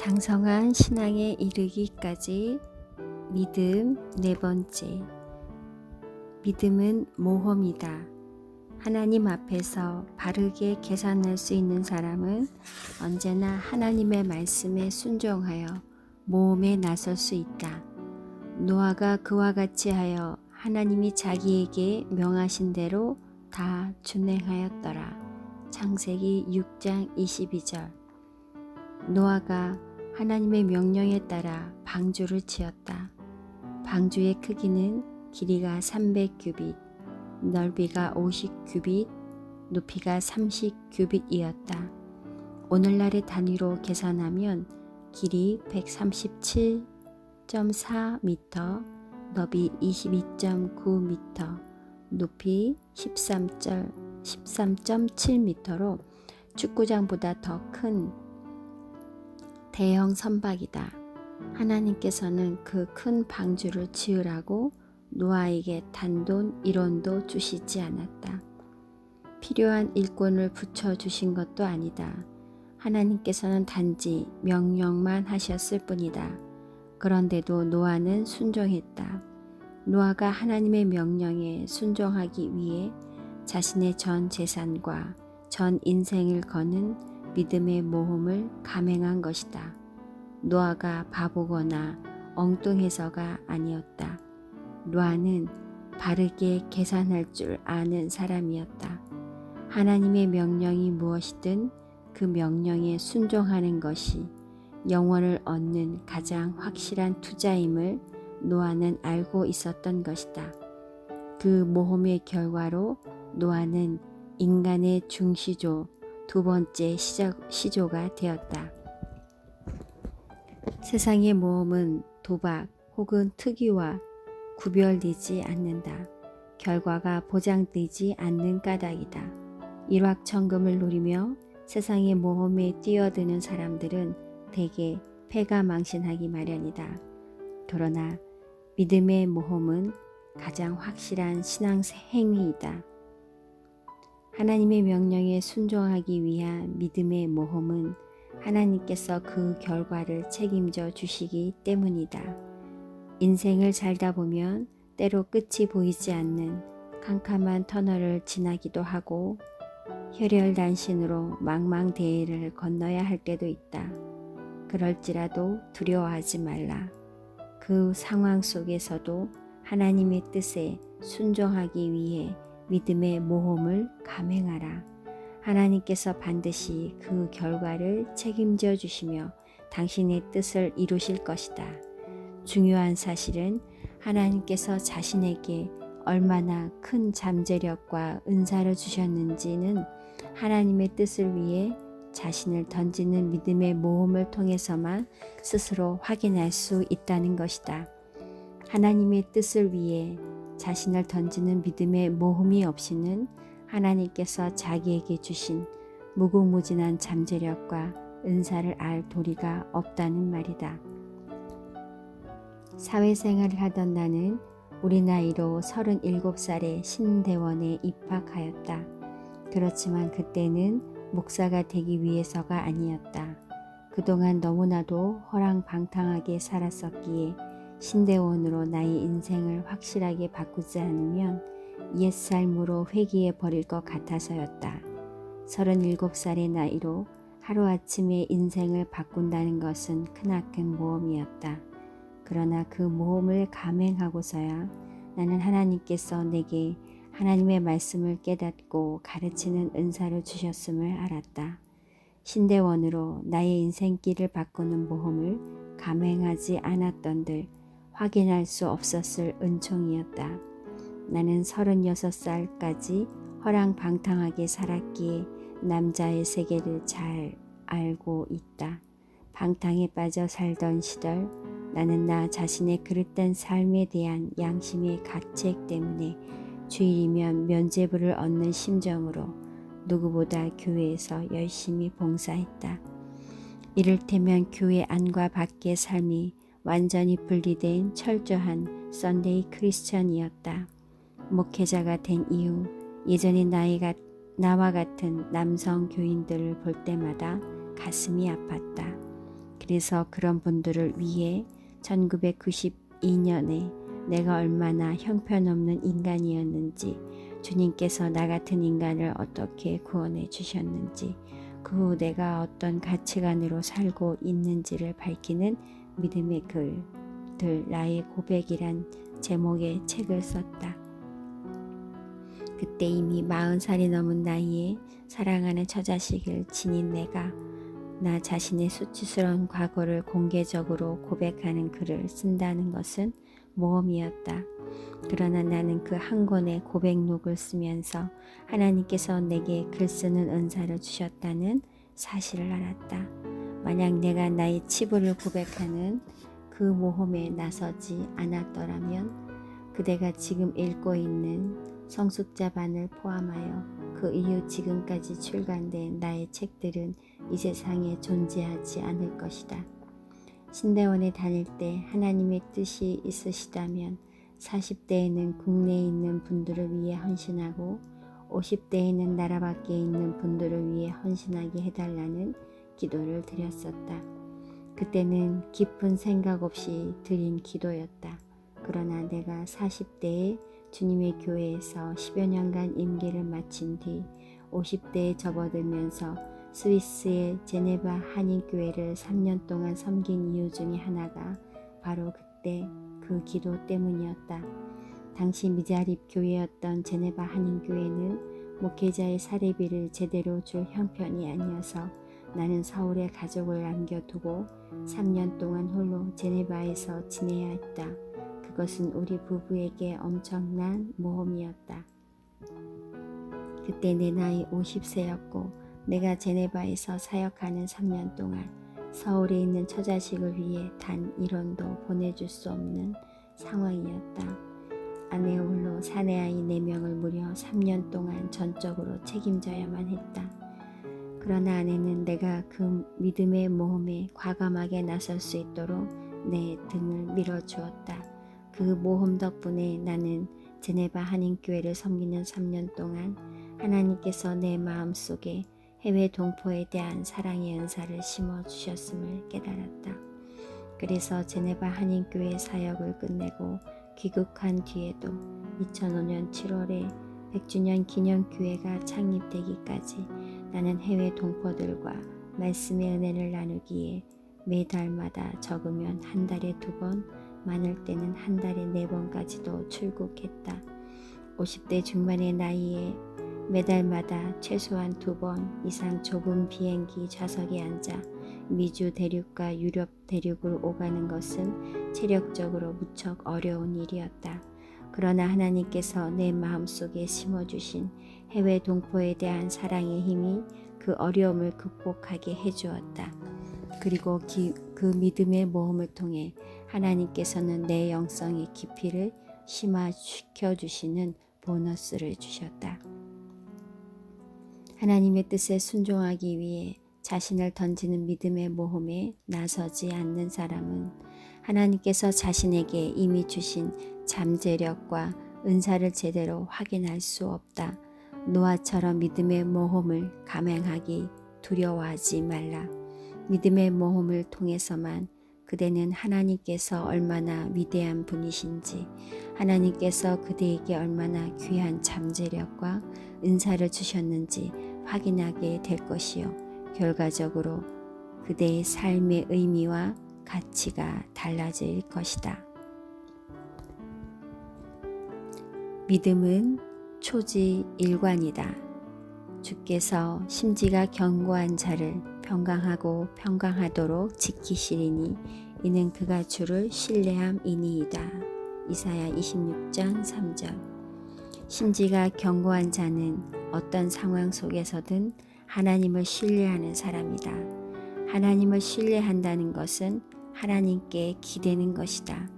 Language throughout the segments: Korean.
장성한 신앙에 이르기까지 믿음. 네 번째, 믿음은 모험이다. 하나님 앞에서 바르게 계산할 수 있는 사람은 언제나 하나님의 말씀에 순종하여 모험에 나설 수 있다. 노아가 그와 같이 하여 하나님이 자기에게 명하신 대로 다 준행하였더라. 창세기 6장 22절. 노아가 하나님의 명령에 따라 방주를 지었다. 방주의 크기는 길이가 300규빗, 넓이가 50규빗, 높이가 30규빗이었다. 오늘날의 단위로 계산하면 길이 137.4m, 넓이 22.9m, 높이 13.7m로 축구장보다 더 큰 대형 선박이다. 하나님께서는 그 큰 방주를 지으라고 노아에게 단돈 1원도 주시지 않았다. 필요한 일꾼을 붙여주신 것도 아니다. 하나님께서는 단지 명령만 하셨을 뿐이다. 그런데도 노아는 순종했다. 노아가 하나님의 명령에 순종하기 위해 자신의 전 재산과 전 인생을 거는 믿음의 모험을 감행한 것이다. 노아가 바보거나 엉뚱해서가 아니었다. 노아는 바르게 계산할 줄 아는 사람이었다. 하나님의 명령이 무엇이든 그 명령에 순종하는 것이 영원을 얻는 가장 확실한 투자임을 노아는 알고 있었던 것이다. 그 모험의 결과로 노아는 인간의 중시조, 두 번째 시조가 되었다. 세상의 모험은 도박 혹은 투기와 구별되지 않는다. 결과가 보장되지 않는 까닭이다. 일확천금을 노리며 세상의 모험에 뛰어드는 사람들은 대개 패가 망신하기 마련이다. 그러나 믿음의 모험은 가장 확실한 신앙 행위이다. 하나님의 명령에 순종하기 위한 믿음의 모험은 하나님께서 그 결과를 책임져 주시기 때문이다. 인생을 살다 보면 때로 끝이 보이지 않는 캄캄한 터널을 지나기도 하고 혈혈단신으로 망망대해를 건너야 할 때도 있다. 그럴지라도 두려워하지 말라. 그 상황 속에서도 하나님의 뜻에 순종하기 위해 믿음의 모험을 감행하라. 하나님께서 반드시 그 결과를 책임져 주시며 당신의 뜻을 이루실 것이다. 중요한 사실은 하나님께서 자신에게 얼마나 큰 잠재력과 은사를 주셨는지는 하나님의 뜻을 위해 자신을 던지는 믿음의 모험을 통해서만 스스로 확인할 수 있다는 것이다. 하나님의 뜻을 위해 자신을 던지는 믿음의 모험이 없이는 하나님께서 자기에게 주신 무궁무진한 잠재력과 은사를 알 도리가 없다는 말이다. 사회생활을 하던 나는 우리 나이로 37살에 신대원에 입학하였다. 그렇지만 그때는 목사가 되기 위해서가 아니었다. 그동안 너무나도 허랑방탕하게 살았었기에 신대원으로 나의 인생을 확실하게 바꾸지 않으면 옛 삶으로 회귀해 버릴 것 같아서였다. 37살의 나이로 하루아침에 인생을 바꾼다는 것은 크나큰 모험이었다. 그러나 그 모험을 감행하고서야 나는 하나님께서 내게 하나님의 말씀을 깨닫고 가르치는 은사를 주셨음을 알았다. 신대원으로 나의 인생길을 바꾸는 모험을 감행하지 않았던들 확인할 수 없었을 은총이었다. 나는 36살까지 허랑방탕하게 살았기에 남자의 세계를 잘 알고 있다. 방탕에 빠져 살던 시절 나는 나 자신의 그릇된 삶에 대한 양심의 가책 때문에 주일이면 면죄부를 얻는 심정으로 누구보다 교회에서 열심히 봉사했다. 이를테면 교회 안과 밖의 삶이 완전히 분리된 철저한 썬데이 크리스천이었다. 목회자가 된 이후 예전에 나와 같은 남성 교인들을 볼 때마다 가슴이 아팠다. 그래서 그런 분들을 위해 1992년에 내가 얼마나 형편없는 인간이었는지, 주님께서 나 같은 인간을 어떻게 구원해 주셨는지, 그 후 내가 어떤 가치관으로 살고 있는지를 밝히는 믿음의 글들, 나의 고백이란 제목의 책을 썼다. 그때 이미 40살이 넘은 나이에 사랑하는 처자식을 지닌 내가 나 자신의 수치스러운 과거를 공개적으로 고백하는 글을 쓴다는 것은 모험이었다. 그러나 나는 그 한 권의 고백록을 쓰면서 하나님께서 내게 글 쓰는 은사를 주셨다는 사실을 알았다. 만약 내가 나의 치부를 고백하는 그 모험에 나서지 않았더라면 그대가 지금 읽고 있는 성숙자반을 포함하여 그 이후 지금까지 출간된 나의 책들은 이 세상에 존재하지 않을 것이다. 신대원에 다닐 때 하나님의 뜻이 있으시다면 40대에는 국내에 있는 분들을 위해 헌신하고 50대에는 나라 밖에 있는 분들을 위해 헌신하게 해달라는 기도를 드렸었다. 그때는 깊은 생각 없이 드린 기도였다. 그러나 내가 40대에 주님의 교회에서 10여 년간 임기를 마친 뒤 50대에 접어들면서 스위스의 제네바 한인교회를 3년 동안 섬긴 이유 중에 하나가 바로 그때 그 기도 때문이었다. 당시 미자립 교회였던 제네바 한인교회는 목회자의 사례비를 제대로 줄 형편이 아니어서 나는 서울에 가족을 남겨두고 3년 동안 홀로 제네바에서 지내야 했다. 그것은 우리 부부에게 엄청난 모험이었다. 그때 내 나이 50세였고 내가 제네바에서 사역하는 3년 동안 서울에 있는 처자식을 위해 단 1원도 보내줄 수 없는 상황이었다. 아내 홀로 사내아이 4명을 무려 3년 동안 전적으로 책임져야만 했다. 그러나 아내는 내가 그 믿음의 모험에 과감하게 나설 수 있도록 내 등을 밀어주었다. 그 모험 덕분에 나는 제네바 한인교회를 섬기는 3년 동안 하나님께서 내 마음속에 해외 동포에 대한 사랑의 은사를 심어주셨음을 깨달았다. 그래서 제네바 한인교회 사역을 끝내고 귀국한 뒤에도 2005년 7월에 100주년 기념교회가 창립되기까지 나는 해외 동포들과 말씀의 은혜를 나누기에 매달마다 적으면 한 달에 2번, 많을 때는 한 달에 4번까지도 출국했다. 50대 중반의 나이에 매달마다 최소한 2번 이상 좁은 비행기 좌석에 앉아 미주 대륙과 유럽 대륙을 오가는 것은 체력적으로 무척 어려운 일이었다. 그러나 하나님께서 내 마음속에 심어주신 해외 동포에 대한 사랑의 힘이 그 어려움을 극복하게 해주었다. 그리고 그 믿음의 모험을 통해 하나님께서는 내 영성의 깊이를 심화시켜 주시는 보너스를 주셨다. 하나님의 뜻에 순종하기 위해 자신을 던지는 믿음의 모험에 나서지 않는 사람은 하나님께서 자신에게 이미 주신 잠재력과 은사를 제대로 확인할 수 없다. 노아처럼 믿음의 모험을 감행하기 두려워하지 말라. 믿음의 모험을 통해서만 그대는 하나님께서 얼마나 위대한 분이신지, 하나님께서 그대에게 얼마나 귀한 잠재력과 은사를 주셨는지 확인하게 될 것이요. 결과적으로 그대의 삶의 의미와 가치가 달라질 것이다. 믿음은 초지일관이다. 주께서 심지가 견고한 자를 평강하고 평강하도록 지키시리니 이는 그가 주를 신뢰함이니이다. 이사야 26장 3절. 심지가 견고한 자는 어떤 상황 속에서든 하나님을 신뢰하는 사람이다. 하나님을 신뢰한다는 것은 하나님께 기대는 것이다.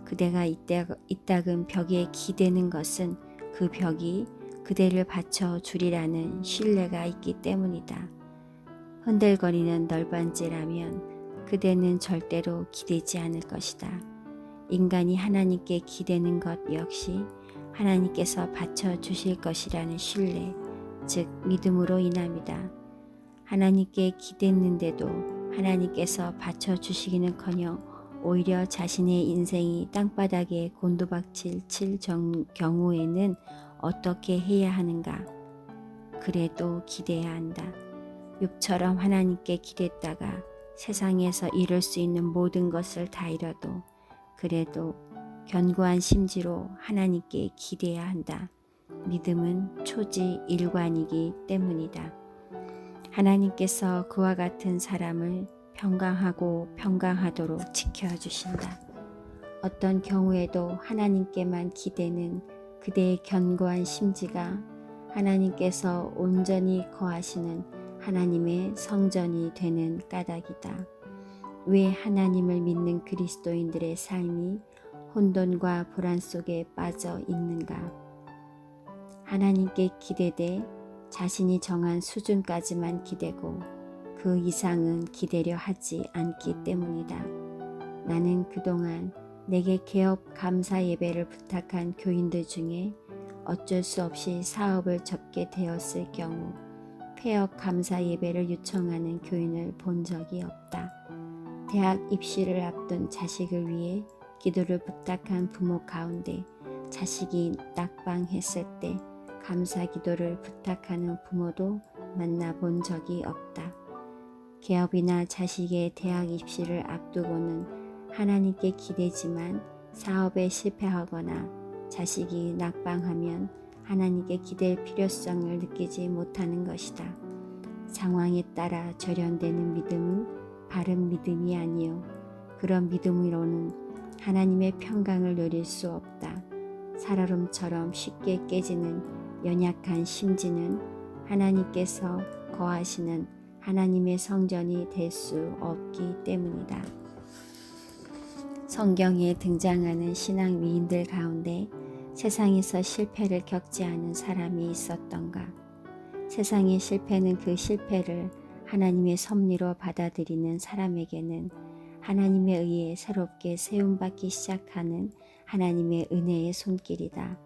그대가 이따금 벽에 기대는 것은 그 벽이 그대를 받쳐주리라는 신뢰가 있기 때문이다. 흔들거리는 널빤지라면 그대는 절대로 기대지 않을 것이다. 인간이 하나님께 기대는 것 역시 하나님께서 받쳐주실 것이라는 신뢰, 즉 믿음으로 인함이다. 하나님께 기댔는데도 하나님께서 받쳐주시기는커녕 오히려 자신의 인생이 땅바닥에 곤두박질 칠 경우에는 어떻게 해야 하는가? 그래도 기대야 한다. 육처럼 하나님께 기댔다가 세상에서 이룰 수 있는 모든 것을 다 잃어도 그래도 견고한 심지로 하나님께 기대야 한다. 믿음은 초지일관이기 때문이다. 하나님께서 그와 같은 사람을 평강하고 평강하도록 지켜주신다. 어떤 경우에도 하나님께만 기대는 그대의 견고한 심지가 하나님께서 온전히 거하시는 하나님의 성전이 되는 까닭이다. 왜 하나님을 믿는 그리스도인들의 삶이 혼돈과 불안 속에 빠져 있는가? 하나님께 기대되 자신이 정한 수준까지만 기대고 그 이상은 기대려 하지 않기 때문이다. 나는 그동안 내게 개업 감사 예배를 부탁한 교인들 중에 어쩔 수 없이 사업을 접게 되었을 경우 폐업 감사 예배를 요청하는 교인을 본 적이 없다. 대학 입시를 앞둔 자식을 위해 기도를 부탁한 부모 가운데 자식이 낙방했을 때 감사 기도를 부탁하는 부모도 만나본 적이 없다. 개업이나 자식의 대학 입시를 앞두고는 하나님께 기대지만 사업에 실패하거나 자식이 낙방하면 하나님께 기댈 필요성을 느끼지 못하는 것이다. 상황에 따라 절연되는 믿음은 바른 믿음이 아니요 그런 믿음으로는 하나님의 평강을 누릴 수 없다. 살얼음처럼 쉽게 깨지는 연약한 심지는 하나님께서 거하시는 하나님의 성전이 될 수 없기 때문이다. 성경에 등장하는 신앙 위인들 가운데 세상에서 실패를 겪지 않은 사람이 있었던가? 세상의 실패는 그 실패를 하나님의 섭리로 받아들이는 사람에게는 하나님에 의해 새롭게 세움받기 시작하는 하나님의 은혜의 손길이다.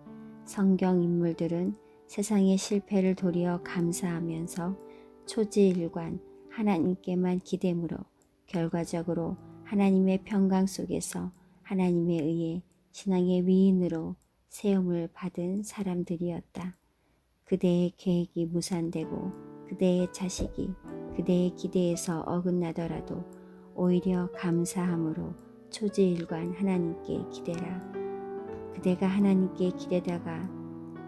성경 인물들은 세상의 실패를 도리어 감사하면서 초지일관 하나님께만 기대므로 결과적으로 하나님의 평강 속에서 하나님에 의해 신앙의 위인으로 세움을 받은 사람들이었다. 그대의 계획이 무산되고 그대의 자식이 그대의 기대에서 어긋나더라도 오히려 감사함으로 초지일관 하나님께 기대라. 그대가 하나님께 기대다가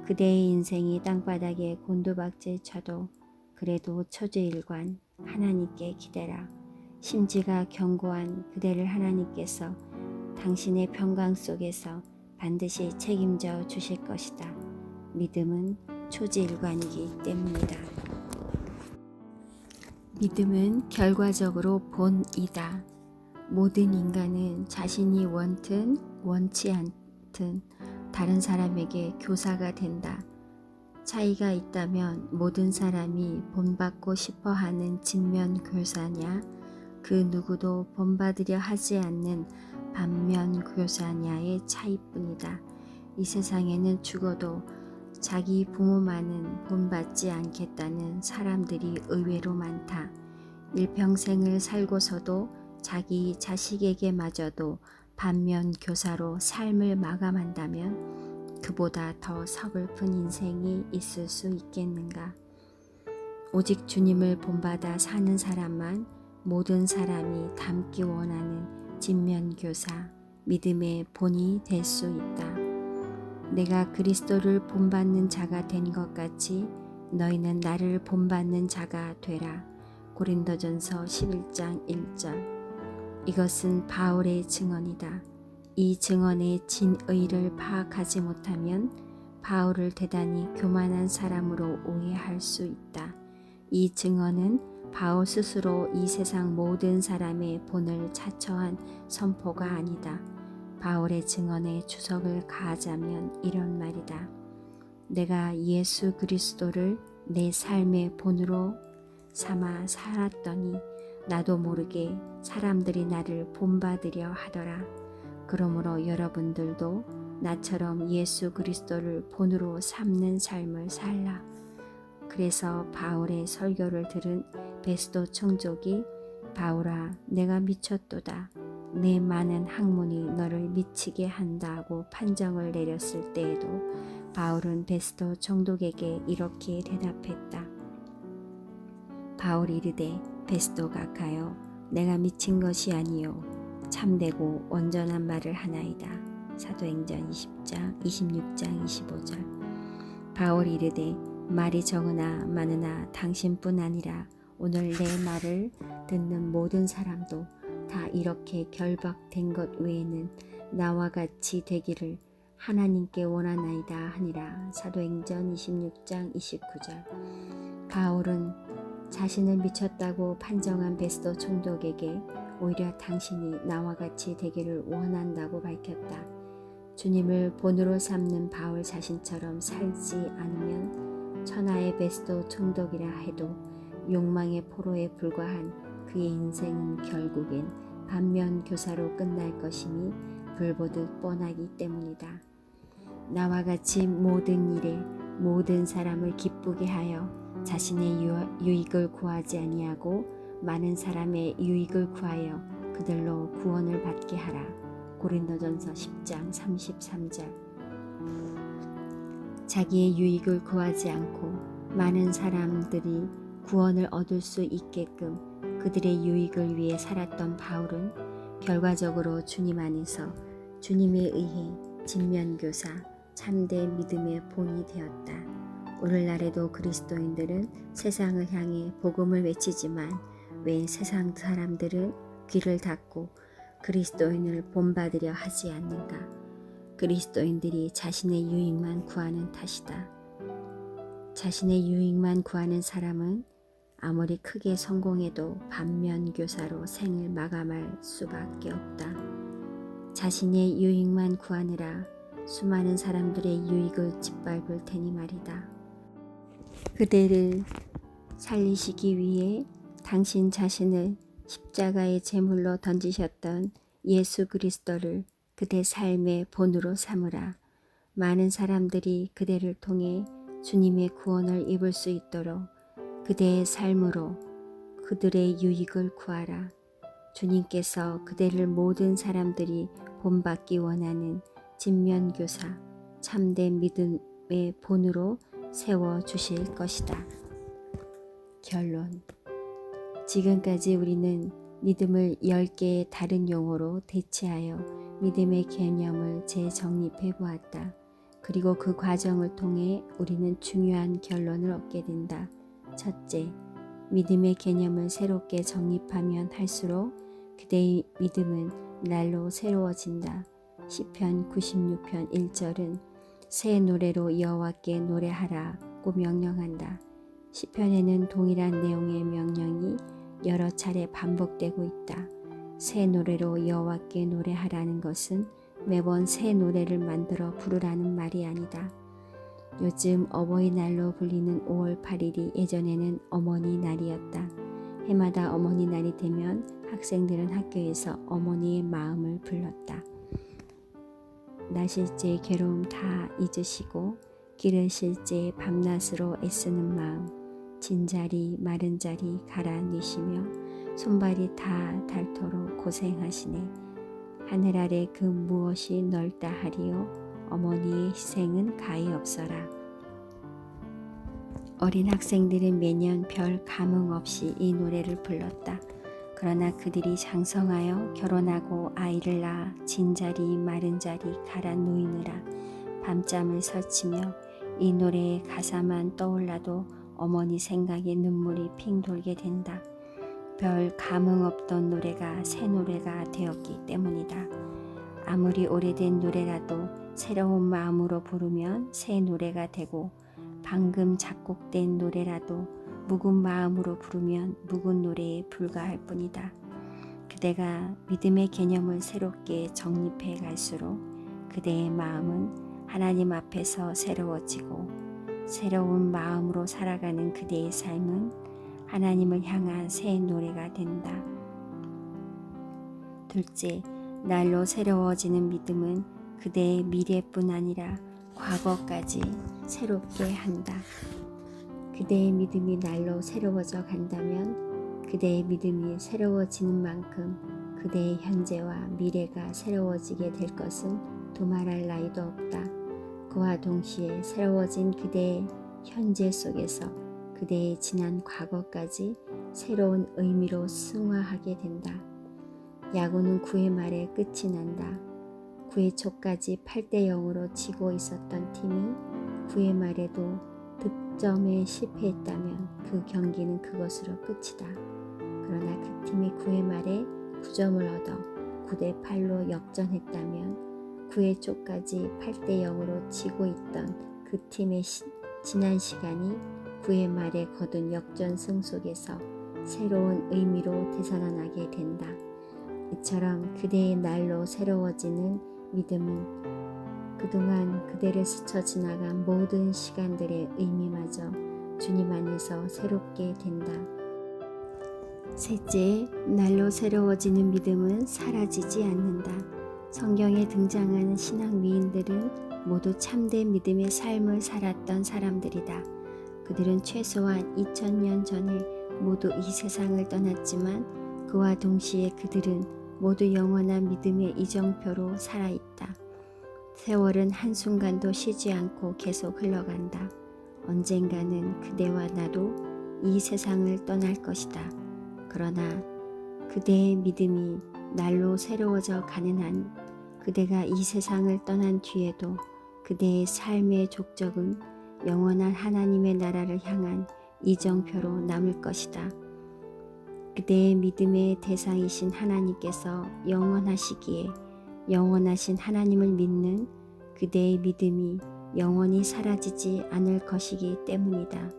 그대의 인생이 땅바닥에 곤두박질 쳐도 그래도 초지일관 하나님께 기대라. 심지가 견고한 그대를 하나님께서 당신의 평강 속에서 반드시 책임져 주실 것이다. 믿음은 초지일관이기 때문이다. 믿음은 결과적으로 본이다. 모든 인간은 자신이 원든 원치 않든 다른 사람에게 교사가 된다. 차이가 있다면 모든 사람이 본받고 싶어하는 진면 교사냐 그 누구도 본받으려 하지 않는 반면 교사냐의 차이뿐이다. 이 세상에는 죽어도 자기 부모만은 본받지 않겠다는 사람들이 의외로 많다. 일평생을 살고서도 자기 자식에게마저도 반면 교사로 삶을 마감한다면 그보다 더 서글픈 인생이 있을 수 있겠는가? 오직 주님을 본받아 사는 사람만 모든 사람이 닮기 원하는 진면교사, 믿음의 본이 될 수 있다. 내가 그리스도를 본받는 자가 된 것 같이 너희는 나를 본받는 자가 되라. 고린도전서 11장 1절. 이것은 바울의 증언이다. 이 증언의 진의를 파악하지 못하면 바울을 대단히 교만한 사람으로 오해할 수 있다. 이 증언은 바울 스스로 이 세상 모든 사람의 본을 자처한 선포가 아니다. 바울의 증언에 주석을 가하자면 이런 말이다. 내가 예수 그리스도를 내 삶의 본으로 삼아 살았더니 나도 모르게 사람들이 나를 본받으려 하더라. 그러므로 여러분들도 나처럼 예수 그리스도를 본으로 삼는 삶을 살라. 그래서 바울의 설교를 들은 베스도 총족이 바울아, 내가 미쳤도다. 내 많은 학문이 너를 미치게 한다 하고 판정을 내렸을 때에도 바울은 베스도 총독에게 이렇게 대답했다. 바울이 이르되 베스도가 가여 내가 미친 것이 아니요 참되고 온전한 말을 하나이다. 사도행전 20장 26장 25절. 바울이 이르되 말이 적으나 많으나 당신뿐 아니라 오늘 내 말을 듣는 모든 사람도 다 이렇게 결박된 것 외에는 나와 같이 되기를 하나님께 원하나이다 하니라. 사도행전 26장 29절. 바울은 자신을 미쳤다고 판정한 베스도 총독에게 오히려 당신이 나와 같이 되기를 원한다고 밝혔다. 주님을 본으로 삼는 바울 자신처럼 살지 않으면 천하의 베스도 총독이라 해도 욕망의 포로에 불과한 그의 인생은 결국엔 반면교사로 끝날 것임이 불보듯 뻔하기 때문이다. 나와 같이 모든 일에 모든 사람을 기쁘게 하여 자신의 유익을 구하지 아니하고 많은 사람의 유익을 구하여 그들로 구원을 받게 하라. 고린도전서 10장 33절. 자기의 유익을 구하지 않고 많은 사람들이 구원을 얻을 수 있게끔 그들의 유익을 위해 살았던 바울은 결과적으로 주님 안에서 주님에 의해 진면교사 참된 믿음의 본이 되었다. 오늘날에도 그리스도인들은 세상을 향해 복음을 외치지만 왜 세상 사람들은 귀를 닫고 그리스도인을 본받으려 하지 않는가? 그리스도인들이 자신의 유익만 구하는 탓이다. 자신의 유익만 구하는 사람은 아무리 크게 성공해도 반면교사로 생을 마감할 수밖에 없다. 자신의 유익만 구하느라 수많은 사람들의 유익을 짓밟을 테니 말이다. 그대를 살리시기 위해 당신 자신을 십자가의 제물로 던지셨던 예수 그리스도를 그대 삶의 본으로 삼으라. 많은 사람들이 그대를 통해 주님의 구원을 입을 수 있도록 그대의 삶으로 그들의 유익을 구하라. 주님께서 그대를 모든 사람들이 본받기 원하는 진면교사, 참된 믿음의 본으로 세워주실 것이다. 결론. 지금까지 우리는 믿음을 10개의 다른 용어로 대체하여 믿음의 개념을 재정립해 보았다. 그리고 그 과정을 통해 우리는 중요한 결론을 얻게 된다. 첫째, 믿음의 개념을 새롭게 정립하면 할수록 그대의 믿음은 날로 새로워진다. 시편 96편 1절은 새 노래로 여호와께 노래하라고 명령한다. 시편에는 동일한 내용의 명령이 여러 차례 반복되고 있다. 새 노래로 여호와께 노래하라는 것은 매번 새 노래를 만들어 부르라는 말이 아니다. 요즘 어버이날로 불리는 5월 8일이 예전에는 어머니 날이었다. 해마다 어머니 날이 되면 학생들은 학교에서 어머니의 마음을 불렀다. 나실제 괴로움 다 잊으시고 기르실제 밤낮으로 애쓰는 마음, 진자리 마른 자리 갈아 넣으시며 손발이 다 닳도록 고생하시네. 하늘 아래 그 무엇이 넓다 하리요 어머니의 희생은 가히 없어라. 어린 학생들은 매년 별 감흥 없이 이 노래를 불렀다. 그러나 그들이 장성하여 결혼하고 아이를 낳아 진자리 마른 자리 갈아 놓이느라 밤잠을 설치며 이 노래의 가사만 떠올라도 어머니 생각에 눈물이 핑 돌게 된다. 별 감흥 없던 노래가 새 노래가 되었기 때문이다. 아무리 오래된 노래라도 새로운 마음으로 부르면 새 노래가 되고 방금 작곡된 노래라도 묵은 마음으로 부르면 묵은 노래에 불과할 뿐이다. 그대가 믿음의 개념을 새롭게 정립해 갈수록 그대의 마음은 하나님 앞에서 새로워지고 새로운 마음으로 살아가는 그대의 삶은 하나님을 향한 새 노래가 된다. 둘째, 날로 새로워지는 믿음은 그대의 미래뿐 아니라 과거까지 새롭게 한다. 그대의 믿음이 날로 새로워져 간다면 그대의 믿음이 새로워지는 만큼 그대의 현재와 미래가 새로워지게 될 것은 두말할 나위도 없다. 그와 동시에 새로워진 그대의 현재 속에서 그대의 지난 과거까지 새로운 의미로 승화하게 된다. 야구는 9회 말에 끝이 난다. 9회 초까지 8대 0으로 지고 있었던 팀이 9회 말에도 득점에 실패했다면 그 경기는 그것으로 끝이다. 그러나 그 팀이 9회 말에 9점을 얻어 9대 8로 역전했다면 9회 초까지 8대 0으로 지고 있던 그 팀의 지난 시간이 9회 말에 거둔 역전승 속에서 새로운 의미로 되살아나게 된다. 이처럼 그대의 날로 새로워지는 믿음은 그동안 그대를 스쳐 지나간 모든 시간들의 의미마저 주님 안에서 새롭게 된다. 셋째, 날로 새로워지는 믿음은 사라지지 않는다. 성경에 등장하는 신앙 위인들은 모두 참된 믿음의 삶을 살았던 사람들이다. 그들은 최소한 2000년 전에 모두 이 세상을 떠났지만 그와 동시에 그들은 모두 영원한 믿음의 이정표로 살아있다. 세월은 한순간도 쉬지 않고 계속 흘러간다. 언젠가는 그대와 나도 이 세상을 떠날 것이다. 그러나 그대의 믿음이 날로 새로워져 가는 한 그대가 이 세상을 떠난 뒤에도 그대의 삶의 족적은 영원한 하나님의 나라를 향한 이정표로 남을 것이다. 그대의 믿음의 대상이신 하나님께서 영원하시기에 영원하신 하나님을 믿는 그대의 믿음이 영원히 사라지지 않을 것이기 때문이다.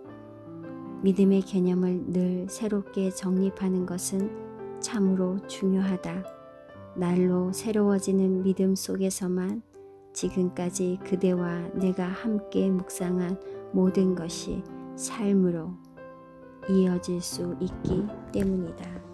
믿음의 개념을 늘 새롭게 정립하는 것은 참으로 중요하다. 날로 새로워지는 믿음 속에서만 지금까지 그대와 내가 함께 묵상한 모든 것이 삶으로 이어질 수 있기 때문이다.